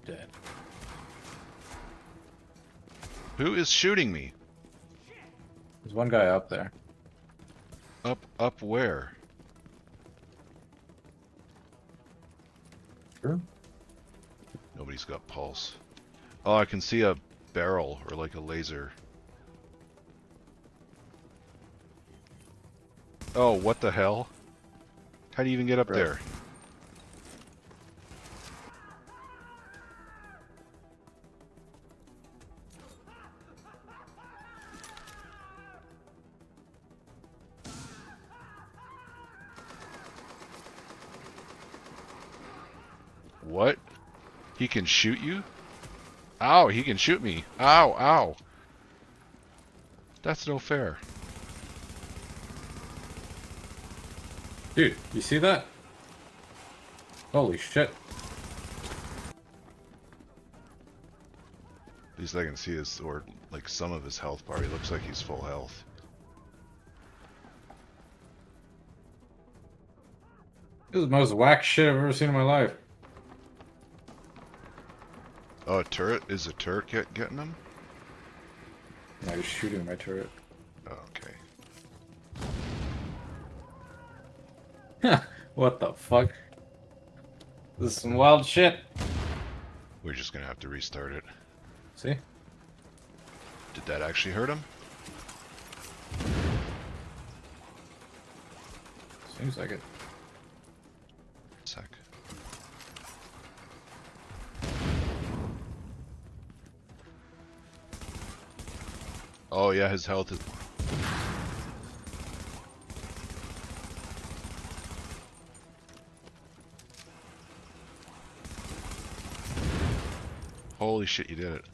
Dead. Who is shooting me? There's one guy up there. Up where? True. Nobody's got pulse. Oh, I can see a barrel or like a laser. Oh, what the hell? How do you even get up Right. there? What? He can shoot you? Ow, he can shoot me. Ow, ow. That's no fair. Dude, you see that? Holy shit. At least I can see his, or like some of his health bar. He looks like he's full health. This is the most whack shit I've ever seen in my life. Oh, a turret? Is a turret getting him? No, he's shooting my turret. Oh, okay. What the fuck? This is some wild shit. We're just gonna have to restart it. See? Did that actually hurt him? Seems like it. Sec. Oh yeah, his health is... Holy shit, you did it.